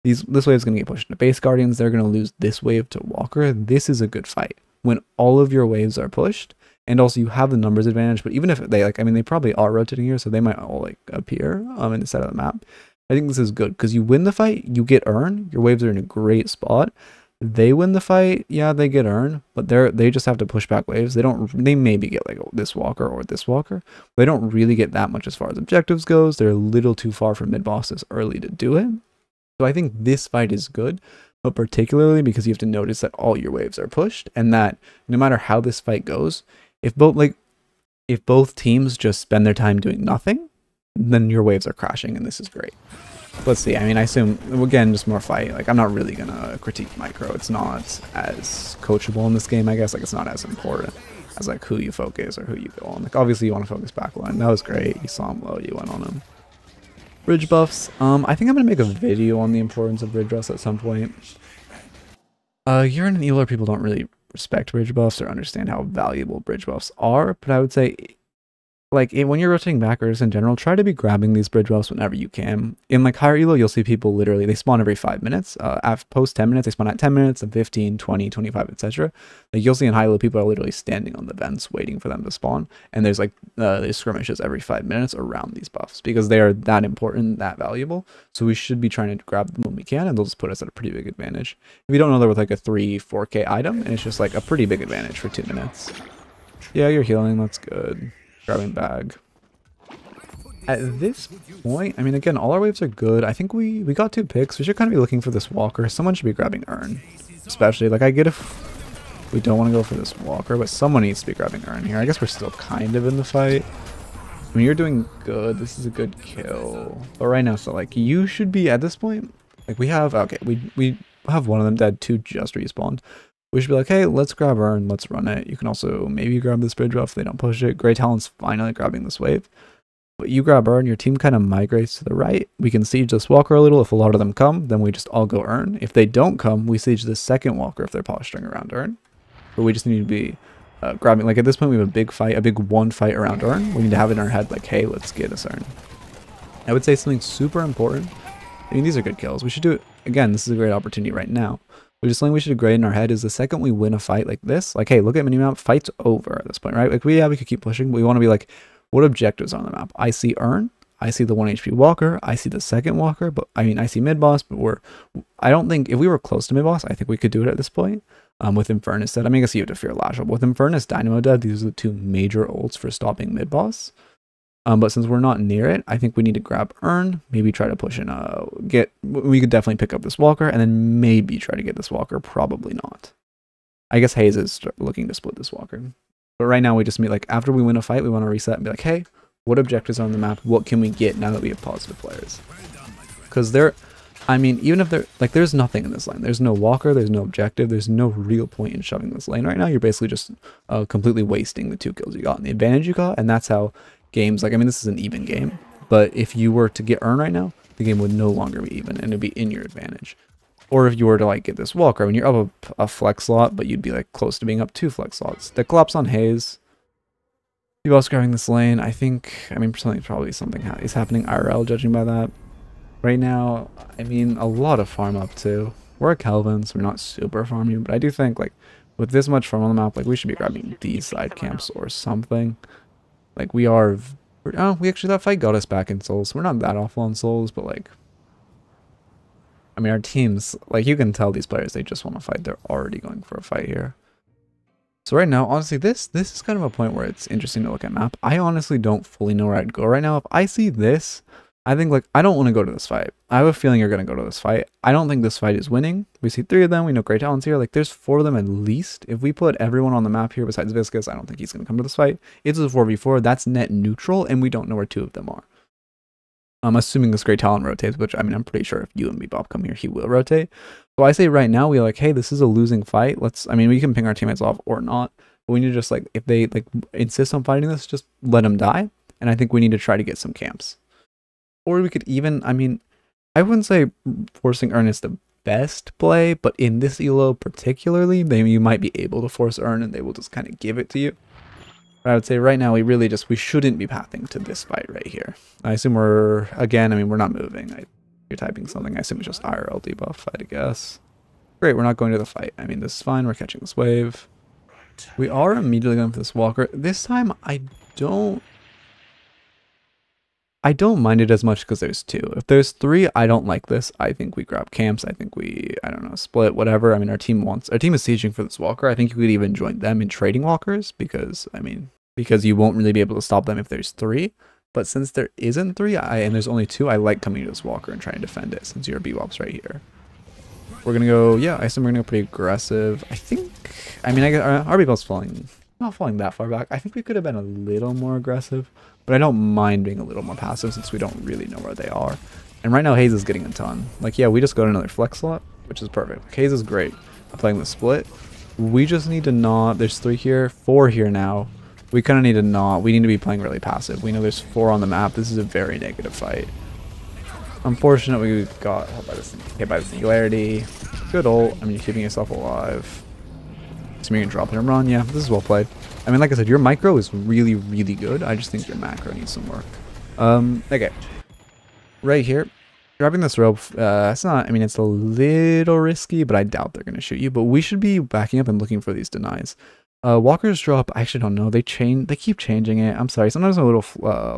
This wave is going to get pushed into base guardians. They're going to lose this wave to walker. This is a good fight when all of your waves are pushed. And also you have the numbers advantage, but even if they, like, I mean, they probably are rotating here, so they might all, like, appear in the side of the map. I think this is good because you win the fight, you get earn. Your waves are in a great spot. They win the fight, yeah, they get earn, but they just have to push back waves. They maybe get, like, this walker or this walker. They don't really get that much as far as objectives goes. They're a little too far from mid bosses early to do it. So I think this fight is good, but particularly because you have to notice that all your waves are pushed and that no matter how this fight goes, if both teams just spend their time doing nothing, then your waves are crashing, and this is great. Let's see. I mean, I assume, again, just more fight. Like, I'm not really gonna critique micro. It's not as coachable in this game, I guess. Like, it's not as important as, like, who you focus or who you go on. Like, obviously you want to focus backline. That was great. You saw him low, you went on him. Bridge buffs. I think I'm gonna make a video on the importance of bridge buffs at some point. You're in an elo, people don't really respect bridge buffs or understand how valuable bridge buffs are, but I would say, like, when you're rotating backers in general, try to be grabbing these bridge buffs whenever you can. In, like, higher elo, you'll see people literally, they spawn every 5 minutes. Post 10 minutes, they spawn at 10 minutes, and 15, 20, 25, etc. Like, you'll see in high elo, people are literally standing on the vents waiting for them to spawn, and there's, like, there's skirmishes every 5 minutes around these buffs because they are that important, that valuable. So we should be trying to grab them when we can, and they'll just put us at a pretty big advantage. If you don't know, they're with, like, a 3-4k item, and it's just, like, a pretty big advantage for 2 minutes. Yeah, you're healing, that's good. Grabbing bag. At this point, I mean, again, all our waves are good. I think we got 2 picks. We should kind of be looking for this walker. Someone should be grabbing earn. Especially, like, I get if we don't want to go for this walker, but someone needs to be grabbing earn here. I guess we're still kind of in the fight. I mean, you're doing good. This is a good kill. But right now, so, like, you should be, at this point, like, we have, okay, we have one of them dead, 2 just respawned. We should be like, hey, let's grab earn, let's run it. You can also maybe grab this bridge buff if they don't push it. Grey Talon's finally grabbing this wave. But you grab earn, your team kind of migrates to the right. We can siege this walker a little. If a lot of them come, then we just all go earn. If they don't come, we siege the second walker if they're posturing around earn. But we just need to be grabbing, like, at this point we have a big fight, a big one fight around earn. We need to have it in our head like, hey, let's get us earn. I would say something super important. I mean, these are good kills. We should do it, again, this is a great opportunity right now. But just something we should grade in our head is the second we win a fight like this, like, hey, look at minimap, fight's over at this point, right? Like, we could keep pushing, but we want to be like, what objectives are on the map? I see earn, I see the 1 HP walker, I see the second walker, but I mean, I see mid boss, but I don't think, if we were close to mid boss, I think we could do it at this point. With Infernus dead, I mean, I guess you have to fear Lashel, but with Infernus, Dynamo dead, these are the 2 major ults for stopping mid boss. But since we're not near it, I think we need to grab earn, maybe try to push in we could definitely pick up this walker, and then maybe try to get this walker, probably not. I guess Hayes is looking to split this walker. But right now we just meet, like, after we win a fight, we want to reset and be like, hey, what objectives are on the map? What can we get now that we have positive players? Because I mean, even if there's nothing in this lane. There's no walker, there's no objective, there's no real point in shoving this lane right now. You're basically just completely wasting the 2 kills you got and the advantage you got, and that's how games, like, I mean, this is an even game, but if you were to get earn right now, the game would no longer be even, and it'd be in your advantage. Or if you were to, like, get this walker, I mean, you're up a flex slot, but you'd be, like, close to being up 2 flex slots. The collapse on Hayes. You also grabbing this lane, I think, I mean, probably something is happening IRL, judging by that. Right now, I mean, a lot of farm up, too. We're a Kelvin, so we're not super farming, but I do think, like, with this much farm on the map, like, we should be grabbing these side camps or something. Like, we actually, that fight got us back in souls. We're not that awful on souls, but, like, I mean, our teams, like, you can tell these players, they just want to fight. They're already going for a fight here. So right now, honestly, this is kind of a point where it's interesting to look at map. I honestly don't fully know where I'd go right now. If I see this, I think, like, I don't want to go to this fight. I have a feeling you're going to go to this fight. I don't think this fight is winning. We see 3 of them. We know Grey Talon's here. Like, there's 4 of them at least. If we put everyone on the map here besides Viscous, I don't think he's going to come to this fight. It's a 4v4. That's net neutral, and we don't know where 2 of them are. I'm assuming this Great Talon rotates, which I mean, I'm pretty sure if you and Bebop come here, he will rotate. So I say right now, we like, hey, this is a losing fight. I mean, we can ping our teammates off or not. But we need to just like, if they like insist on fighting this, just let them die. And I think we need to try to get some camps. Or we could even, I mean, I wouldn't say forcing Earn is the best play, but in this elo particularly, you might be able to force Earn and they will just kind of give it to you. But I would say right now we shouldn't be pathing to this fight right here. I assume we're not moving. You're typing something. I assume it's just IRL debuff fight, I guess. Great, we're not going to the fight. I mean, this is fine. We're catching this wave. We are immediately going for this walker. This time, I don't mind it as much because there's 2. If there's 3, I don't like this. I think we grab camps. I think I don't know, split, whatever. I mean, our team is sieging for this walker. I think you could even join them in trading walkers because you won't really be able to stop them if there's 3. But since there isn't 3, and there's only 2, I like coming to this walker and trying to defend it since your Bebop's right here. We're going to go, yeah, I assume we're going to go pretty aggressive. I guess our Bebop's not falling that far back. I think we could have been a little more aggressive. But I don't mind being a little more passive since we don't really know where they are. And right now, Haze is getting a ton. Like, yeah, we just got another flex slot, which is perfect. Like, Haze is great at playing the split. We just need to not... There's 3 here, 4 here now. We kind of need to not... We need to be playing really passive. We know there's 4 on the map. This is a very negative fight. Unfortunately, we got hit by the singularity. Good ult. I mean, you're keeping yourself alive. So you can drop it and run. Yeah, this is well played. I mean, like I said, your micro is really, really good. I just think your macro needs some work. Okay. Right here. Dropping this rope, it's not, I mean, it's a little risky, but I doubt they're going to shoot you. But we should be backing up and looking for these denies. Walkers drop, I actually don't know. They keep changing it. I'm sorry. Sometimes I'm a little,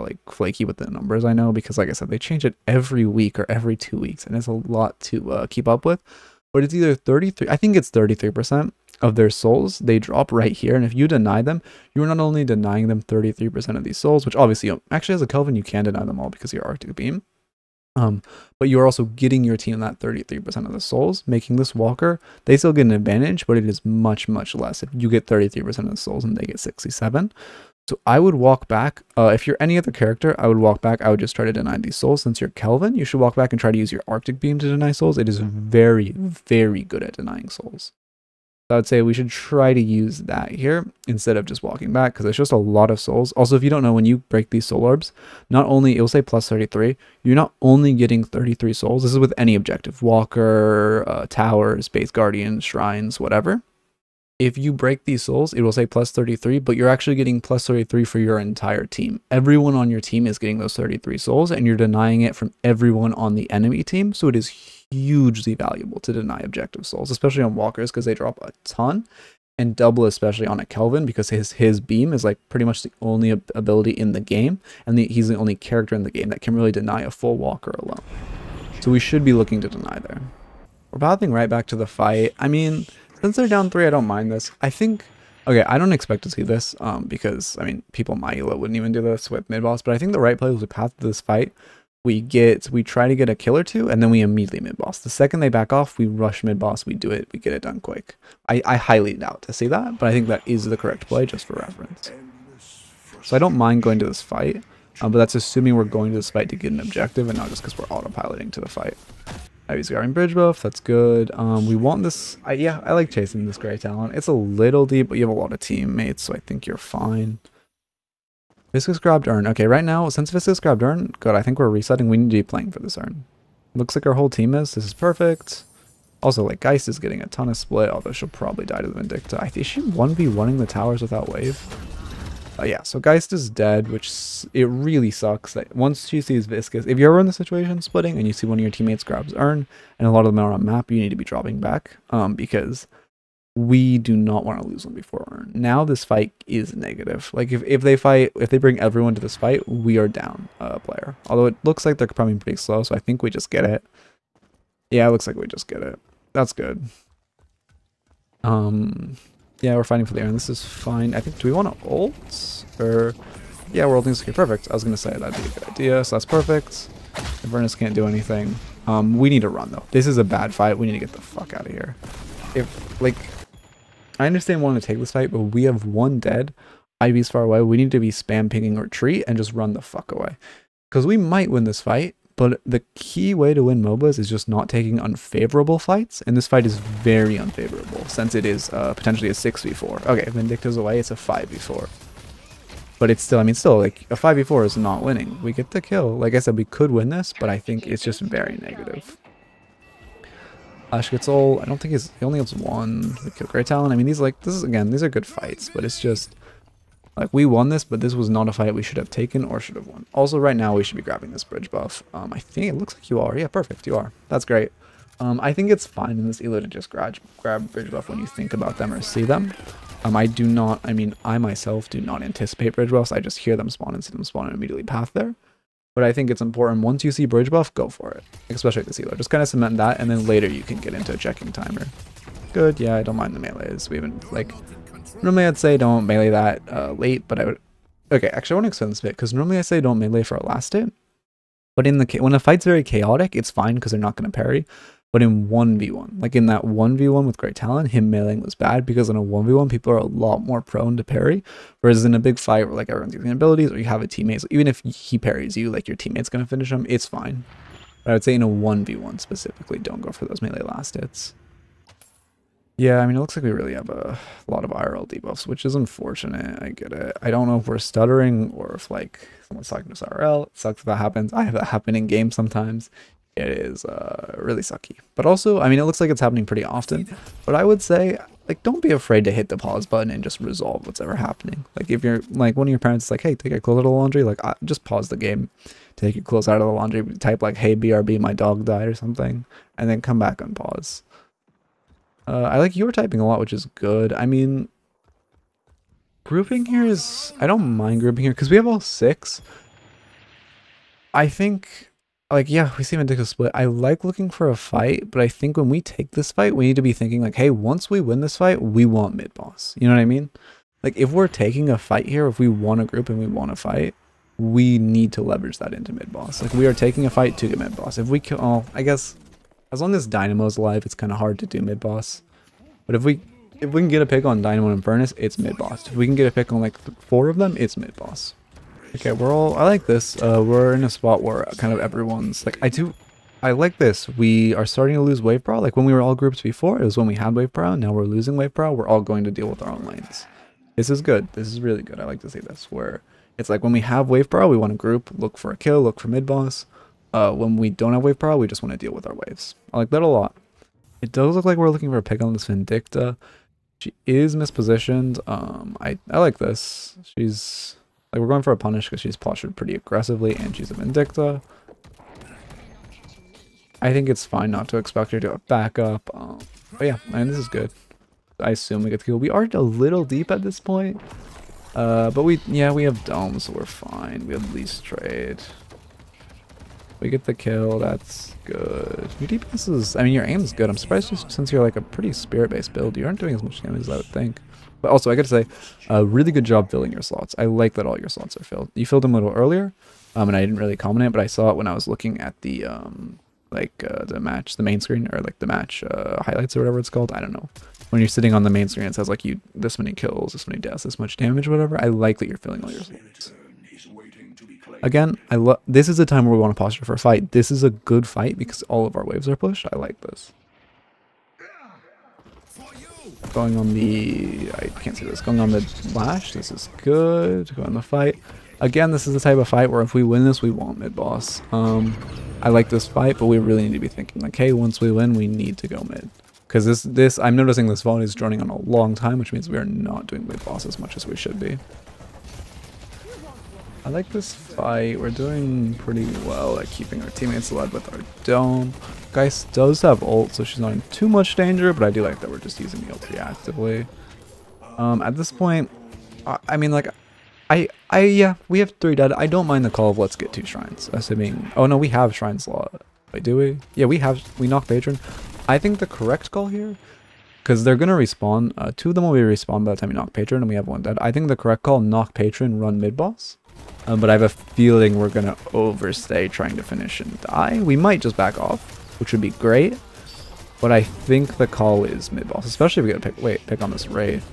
like, flaky with the numbers, I know. Because, like I said, they change it every week or every 2 weeks. And it's a lot to keep up with. But it's either 33, I think it's 33%. Of their souls, they drop right here, and if you deny them, you're not only denying them 33% of these souls, which obviously, actually as a Kelvin, you can deny them all because of your Arctic Beam, but you're also getting your team that 33% of the souls, making this walker, they still get an advantage, but it is much, much less if you get 33% of the souls and they get 67. So I would walk back, if you're any other character, I would walk back, I would just try to deny these souls. Since you're Kelvin, you should walk back and try to use your Arctic Beam to deny souls. It is very, very good at denying souls. I would say we should try to use that here instead of just walking back because it's just a lot of souls. Also, if you don't know, when you break these soul orbs, not only, it will say plus 33, you're not only getting 33 souls. This is with any objective, walker, tower, space guardian, shrines, whatever. If you break these souls, it will say plus 33, but you're actually getting plus 33 for your entire team. Everyone on your team is getting those 33 souls, and you're denying it from everyone on the enemy team. So it is hugely valuable to deny objective souls, especially on walkers because they drop a ton, and double especially on a Kelvin because his beam is like pretty much the only ability in the game, and he's the only character in the game that can really deny a full walker alone. So we should be looking to deny there. We're pathing right back to the fight. I mean, since they're down 3, I don't mind this. I think, okay, I don't expect to see this because, I mean, people my elo wouldn't even do this with mid-boss, but I think the right play was to path to this fight. We try to get a kill or 2, and then we immediately mid-boss. The second they back off, we rush mid-boss, we do it, we get it done quick. I highly doubt to see that, but I think that is the correct play, just for reference. So I don't mind going to this fight, but that's assuming we're going to this fight to get an objective, and not just because we're autopiloting to the fight. He's grabbing bridge buff, that's good. We want this, yeah, I like chasing this Great Talon. It's a little deep, but you have a lot of teammates, so I think you're fine. Viscous grabbed Urn. Okay, right now, since Viscous grabbed Urn, good, I think we're resetting. We need to be playing for this Urn. Looks like our whole team is. This is perfect. Also, like, Geist is getting a ton of split, although she'll probably die to the Vindicta. Is she 1v1ing the towers without wave? Yeah, so Geist is dead, which it really sucks that once she sees Viscous, if you're ever in the situation splitting and you see one of your teammates grabs Urn, and a lot of them are on map, you need to be dropping back, because we do not want to lose one before Urn. Now this fight is negative. Like if they bring everyone to this fight, we are down a player. Although it looks like they're probably pretty slow, so I think we just get it. Yeah, it looks like we just get it. That's good. Yeah, we're fighting for the Urn. This is fine. I think, do we want to ult? Or, yeah, we're ulting. Okay, perfect. I was going to say that'd be a good idea, so that's perfect. Avernus can't do anything. We need to run, though. This is a bad fight. We need to get the fuck out of here. If, like, I understand wanting to take this fight, but we have one dead. IV's far away. We need to be spam pinging retreat and just run the fuck away. because we might win this fight, but the key way to win MOBAs is just not taking unfavorable fights, and this fight is very unfavorable since it is potentially a 6v4. Okay, Vindicta's away, it's a 5v4. But it's still, I mean, still, like, a 5v4 is not winning. We get the kill. Like I said, we could win this, but I think it's just very negative. Ash gets all, I don't think he only has one. We kill Great Talon. I mean, these are good fights, but it's just, like, we won this, but this was not a fight we should have taken or should have won. Also, right now, we should be grabbing this bridge buff. I think it looks like you are. Yeah, perfect, you are. That's great. I think it's fine in this elo to just grab bridge buff when you think about them or see them. I myself do not anticipate bridge buffs. I just hear them spawn and see them spawn and immediately path there. But I think it's important, once you see bridge buff, go for it. Especially at this elo. Just kind of cement that, and then later you can get into a checking timer. Good, yeah, I don't mind the melees. We haven't, like, normally I'd say don't melee that late, but I would... Okay, actually I want to extend this bit, because normally I say don't melee for a last hit. But when a fight's very chaotic, it's fine, because they're not going to parry. But in 1v1, like in that 1v1 with Great Talon, him meleeing was bad because in a 1v1, people are a lot more prone to parry. Whereas in a big fight where like everyone's using abilities or you have a teammate, so even if he parries you, like your teammate's going to finish him, it's fine. But I would say in a 1v1 specifically, don't go for those melee last hits. Yeah, I mean, it looks like we really have a lot of IRL debuffs, which is unfortunate. I get it. I don't know if we're stuttering or if like someone's talking to us IRL. It sucks if that happens. I have that happen in game sometimes. It is really sucky. But also, I mean, it looks like it's happening pretty often. But I would say, like, don't be afraid to hit the pause button and just resolve what's ever happening. Like, if you're, like, one of your parents is like, hey, take your clothes out of the laundry, like, just pause the game. Take your clothes out of the laundry, type, like, hey, BRB, my dog died or something. And then come back and pause. I like you were typing a lot, which is good. I mean, grouping here is... I don't mind grouping here, because we have all 6. I think... Like, yeah, we see Vindicta split. I like looking for a fight, but I think when we take this fight, we need to be thinking like, hey, once we win this fight, we want mid-boss. You know what I mean? Like, if we're taking a fight here, if we want a group and we want to fight, we need to leverage that into mid-boss. Like, we are taking a fight to get mid-boss. If we kill, oh, I guess, as long as Dynamo's alive, it's kind of hard to do mid-boss. But if we can get a pick on Dynamo and Furnace, it's mid-boss. If we can get a pick on, like, 4 of them, it's mid-boss. Okay, I like this. We're in a spot where kind of everyone's like, I like this. We are starting to lose wave power. Like when we were all groups before, it was when we had wave power. Now we're losing wave power. We're all going to deal with our own lanes. This is good. This is really good. I like to see this where it's like when we have wave power, we want to group, look for a kill, look for mid boss. When we don't have wave power, we just want to deal with our waves. I like that a lot. It does look like we're looking for a pick on this Vindicta. She is mispositioned. I like this. She's... Like, we're going for a punish because she's postured pretty aggressively and she's a Vindicta. I think it's fine not to expect her to back up. But yeah, I mean, this is good. I assume we get the kill. We are a little deep at this point. But we have domes, so we're fine. We have least trade. We get the kill. That's good. Your DPS is, I mean, your aim is good. I'm surprised just since you're like a pretty spirit-based build, you aren't doing as much damage as I would think. But also, I gotta say, a really good job filling your slots. I like that all your slots are filled. You filled them a little earlier, and I didn't really comment it, but I saw it when I was looking at the, the main screen, or like the match highlights or whatever it's called. I don't know. When you're sitting on the main screen, it says like this many kills, this many deaths, this much damage, whatever. I like that you're filling all your slots. Again, this is a time where we want to posture for a fight. This is a good fight because all of our waves are pushed. I like this. Going on the, I can't see this, going on the lash, this is good. Going on the fight. Again, this is the type of fight where if we win this, we want mid-boss. I like this fight, but we really need to be thinking like, hey, once we win, we need to go mid. Because this, I'm noticing this VOD is running on a long time, which means we are not doing mid-boss as much as we should be. I like this fight. We're doing pretty well at keeping our teammates alive with our dome. Geist does have ult, so she's not in too much danger, but I do like that we're just using the ult reactively. At this point, I mean, like, yeah, we have 3 dead. I don't mind the call of let's get 2 shrines. Assuming, oh no, we have shrine slot. Wait, do we? Yeah, we knock patron. I think the correct call here, because they're gonna respawn. 2 of them will be respawned by the time we knock patron, and we have 1 dead. I think the correct call, knock patron, run mid boss. But I have a feeling we're gonna overstay trying to finish and die. We might just back off, which would be great. But I think the call is mid boss, especially if we get a pick on this Wraith.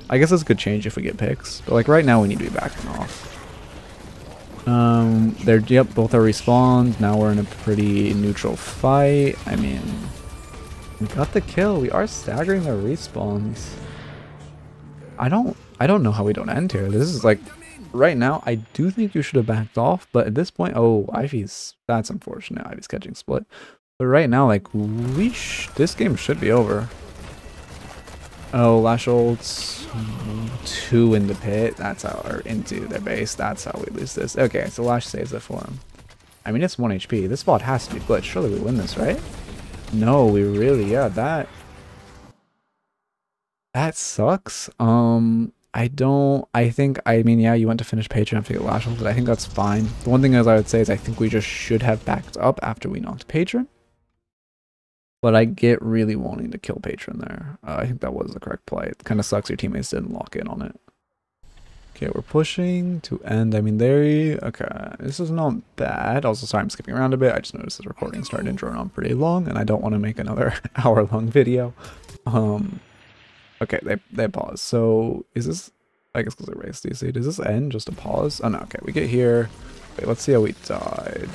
I guess this could change if we get picks, but like right now we need to be backing off. Yep, both are respawned. Now we're in a pretty neutral fight. I mean, we got the kill. We are staggering their respawns. I don't know how we don't end here. This is like, right now, I do think you should have backed off, but at this point, oh, that's unfortunate. Ivy's catching split. But right now, like, this game should be over. Oh, Lash ults, 2 in the pit, or into their base, that's how we lose this. Okay, so Lash saves it for him. I mean, it's 1 HP, this spot has to be glitched, surely we win this, right? No, we really, yeah, that sucks. I mean, yeah, you went to finish Patreon after you get Lash ult, but I think that's fine. The one thing as I would say is I think we just should have backed up after we knocked Patron. But I get really wanting to kill Patron there. I think that was the correct play. It kind of sucks your teammates didn't lock in on it. Okay, we're pushing to end. I mean, okay, this is not bad. Also, sorry, I'm skipping around a bit. I just noticed this recording started to drone on pretty long, and I don't want to make another hour-long video. Okay, they pause. So, is this... I guess because it raised DC. Does this end just a pause? Oh, no, okay, we get here. Wait, let's see how we died.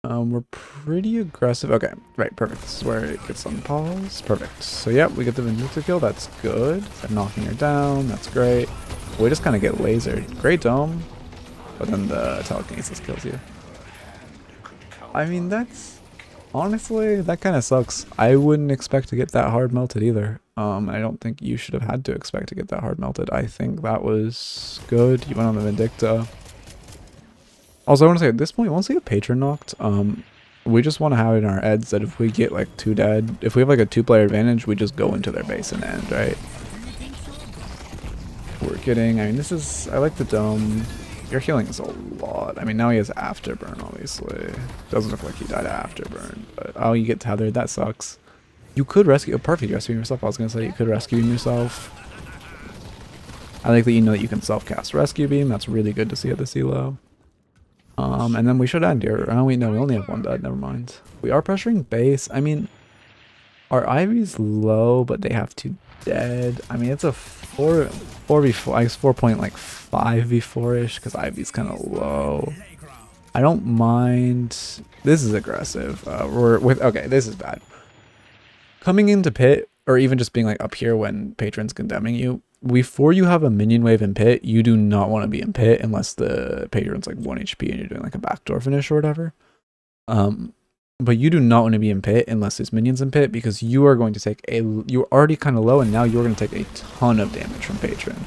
We're pretty aggressive. Okay, right, perfect. This is where it gets on pause. Perfect. So, yep, we get the Vindicta kill. That's good. They're knocking her down. That's great. We just kind of get lasered. Great dome. But then the telekinesis kills you. I mean, that's... Honestly, that kind of sucks. I wouldn't expect to get that hard melted either. I don't think you should have had to expect to get that hard melted. I think that was good. You went on the Vindicta. Also, I want to say at this point, once we get Patron knocked, we just want to have it in our heads that if we get like 2 dead, if we have like a 2-player advantage, we just go into their base and end, right? We're getting, I mean, I like the dome. Your healing is a lot. I mean, now he has afterburn, obviously. Doesn't look like he died afterburn, but oh, you get tethered. That sucks. You could rescue, perfect, you're rescuing yourself. I was going to say you could rescue him yourself. I like that you know that you can self-cast Rescue Beam. That's really good to see at this elo. And then we should end here. Oh wait, no, we only have 1 dead, never mind. We are pressuring base. I mean, our Ivy's low, but they have 2 dead. I mean, it's a 4v4, I guess 4.5v4-ish, because Ivy's kind of low. I don't mind. This is aggressive. Okay, this is bad. Coming into pit, or even just being like up here when Patron's condemning you, before you have a minion wave in pit, you do not want to be in pit unless the Patron's like 1 HP and you're doing like a backdoor finish or whatever. But you do not want to be in pit unless there's minions in pit, because you are going to take you're already kind of low, and now you're going to take a ton of damage from Patron.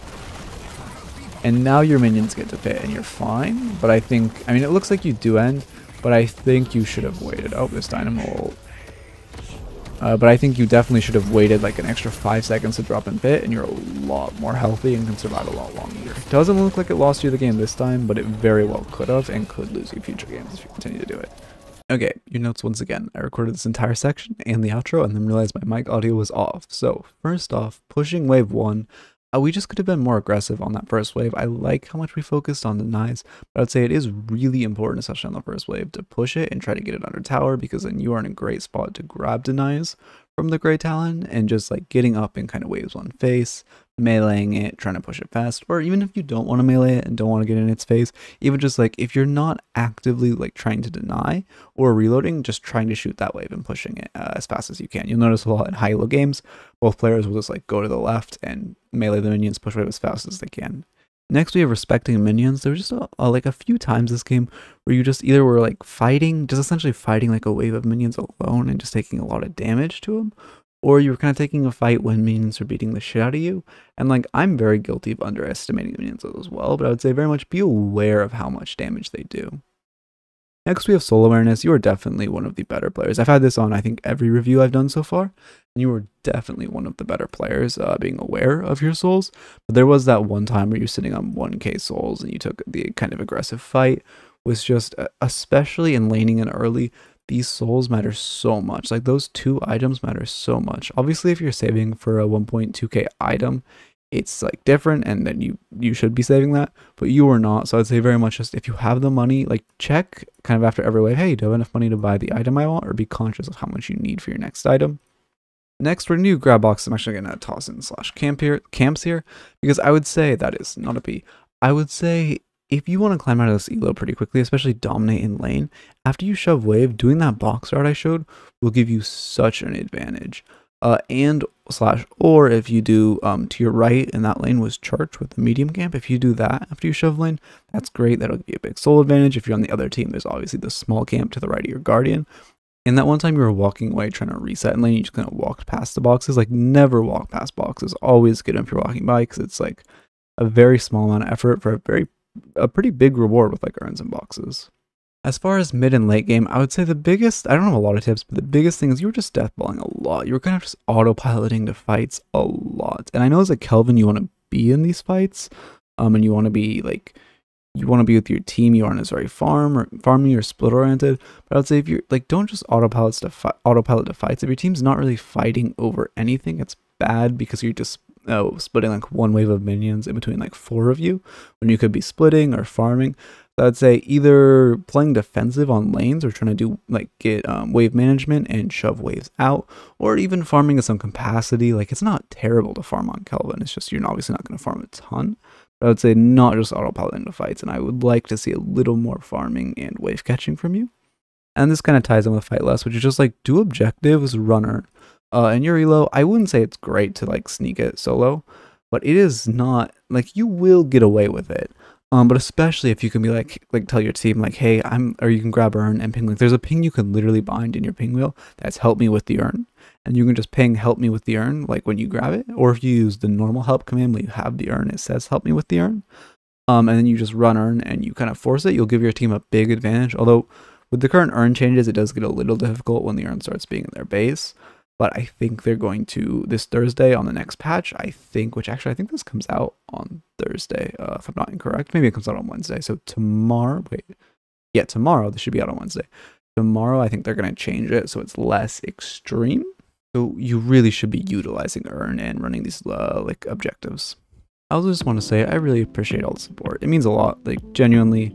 And now your minions get to pit and you're fine. But I mean, it looks like you do end, but I think you should have waited. Oh, this Dynamo. But I think you definitely should have waited like an extra 5 seconds to drop in pit, and you're a lot more healthy and can survive a lot longer. Doesn't look like it lost you the game this time, but it very well could have, and could lose you future games if you continue to do it. Okay, your notes once again. I recorded this entire section and the outro, and then realized my mic audio was off. So, first off, pushing wave 1. We just could have been more aggressive on that first wave. I like how much we focused on denies, but I would say it is really important, especially on the first wave, to push it and try to get it under tower, because then you are in a great spot to grab denies from the Grey Talon, and just like getting up in kind of waves 1 face, meleeing it, trying to push it fast, or even if you don't want to melee it and don't want to get in its face, even just like if you're not actively like trying to deny or reloading, just trying to shoot that wave and pushing it as fast as you can. You'll notice a lot in high elo games, both players will just like go to the left and melee the minions, push wave as fast as they can. Next, we have respecting minions. There was just like a few times this game where you just either were like fighting, just essentially fighting like a wave of minions alone and just taking a lot of damage to them, or you were kind of taking a fight when minions were beating the shit out of you. And like, I'm very guilty of underestimating minions as well, but I would say very much be aware of how much damage they do. Next, we have soul awareness. You are definitely one of the better players. I've had this on, I think, every review I've done so far. And you were definitely one of the better players, being aware of your souls. But there was that one time where you're sitting on 1k souls and you took the kind of aggressive fight. Was just, especially in laning in early, these souls matter so much. Like, those 2 items matter so much. Obviously, if you're saving for a 1.2k item, it's like different, and then you should be saving that, but you are not. So I'd say very much just, if you have the money, like, check kind of after every wave, hey, do I have enough money to buy the item I want, or be conscious of how much you need for your next item. Next, we're going to do grab box. I'm actually going to toss in /camps here, because I would say that is not a P. I would say if you want to climb out of this elo pretty quickly, especially dominate in lane, after you shove wave, doing that box route I showed will give you such an advantage. Or if you do to your right and that lane was charged with the medium camp, if you do that after you shove lane, that's great. That'll give you a big soul advantage. If you're on the other team, there's obviously the small camp to the right of your guardian. And that one time you were walking away trying to reset in lane, you just kind of walked past the boxes. Like, never walk past boxes. Always get them if you're walking by, because it's like a very small amount of effort for a pretty big reward with like urns and boxes. As far as mid and late game, I would say the biggest, I don't have a lot of tips, but the biggest thing is you were just deathballing a lot. You were kind of just autopiloting the fights a lot. And I know as a Kelvin, you want to be in these fights, and you want to be like, you want to be with your team. You aren't as very farming or split oriented. But I would say if you're like, don't just autopilot the fights. If your team's not really fighting over anything, it's bad because you're just splitting like one wave of minions in between like 4 of you when you could be splitting or farming. So I'd say either playing defensive on lanes or trying to do like get wave management and shove waves out, or even farming in some capacity. Like, it's not terrible to farm on Kelvin. It's just you're obviously not going to farm a ton. But I would say not just autopiloting the fights, and I would like to see a little more farming and wave catching from you. And this kind of ties in with Fight Less, which is just like do objectives, runner. In your elo, I wouldn't say it's great to like sneak it solo, but it is not like you will get away with it. But especially if you can be like tell your team like, hey, or you can grab urn and ping. Like, there's a ping you can literally bind in your ping wheel that's help me with the urn, and you can just ping help me with the urn like when you grab it, or if you use the normal help command when you have the urn, it says help me with the urn, and then you just run urn and you kind of force it. You'll give your team a big advantage. Although with the current urn changes, it does get a little difficult when the urn starts being in their base. But I think they're going to, this Thursday on the next patch, I think this comes out on Thursday, if I'm not incorrect. Maybe it comes out on Wednesday. So tomorrow, tomorrow, this should be out on Wednesday. Tomorrow, I think they're going to change it so it's less extreme. So you really should be utilizing urn and running these like objectives. I also just want to say I really appreciate all the support. It means a lot, like genuinely.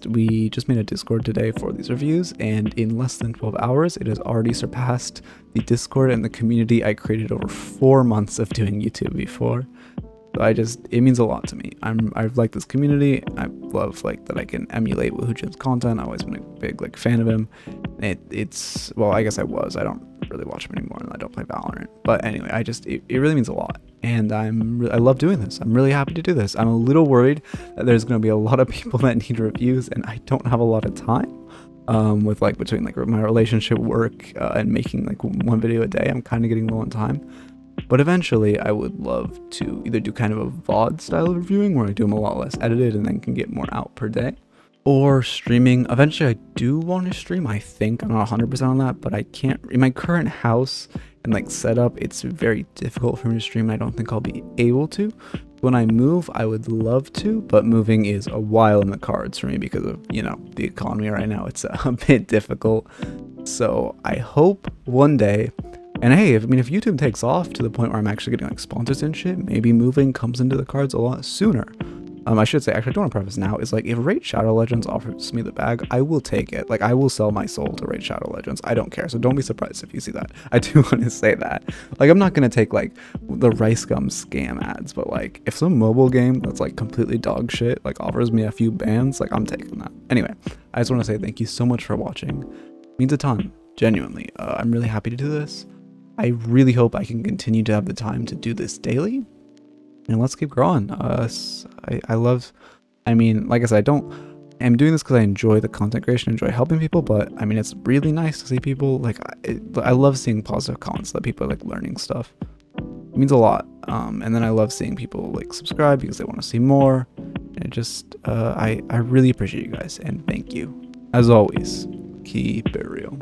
We just made a Discord today for these reviews, and in less than 12 hours, it has already surpassed the Discord and the community I created over 4 months of doing YouTube before. So it means a lot to me. I've liked this community. I love like that I can emulate Woohoojin's content. I've always been a big like fan of him. Well, I guess I was. I don't really watch him anymore, and I don't play Valorant. But anyway, it really means a lot. And I love doing this. I'm really happy to do this. I'm a little worried that there's going to be a lot of people that need reviews, and I don't have a lot of time. With like between like my relationship, work, and making like 1 video a day, I'm kind of getting low on time. But eventually, I would love to either do kind of a VOD style of reviewing where I do them a lot less edited and then can get more out per day, or streaming. Eventually, I do want to stream. I think I'm not 100% on that, but I can't. In my current house and like setup, it's very difficult for me to stream. I don't think I'll be able to. When I move, I would love to, but moving is a while in the cards for me because of, you know, the economy right now. It's a bit difficult. So I hope one day. And hey, if YouTube takes off to the point where I'm actually getting like sponsors and shit, maybe moving comes into the cards a lot sooner. I should say, actually, I don't want to preface now, is like, if Raid Shadow Legends offers me the bag, I will take it. Like, I will sell my soul to Raid Shadow Legends. I don't care. So don't be surprised if you see that. I do want to say that. Like, I'm not going to take like the Rice Gum scam ads, but like, if some mobile game that's like completely dog shit, like offers me a few bans, like I'm taking that. Anyway, I just want to say thank you so much for watching. It means a ton, genuinely. I'm really happy to do this. I really hope I can continue to have the time to do this daily, and let's keep growing. Like I said, I'm doing this because I enjoy the content creation, enjoy helping people, but I mean, it's really nice to see people, like, I love seeing positive comments that people are like learning stuff. It means a lot. And then I love seeing people like subscribe because they want to see more. And it just, I really appreciate you guys, and thank you. As always, keep it real.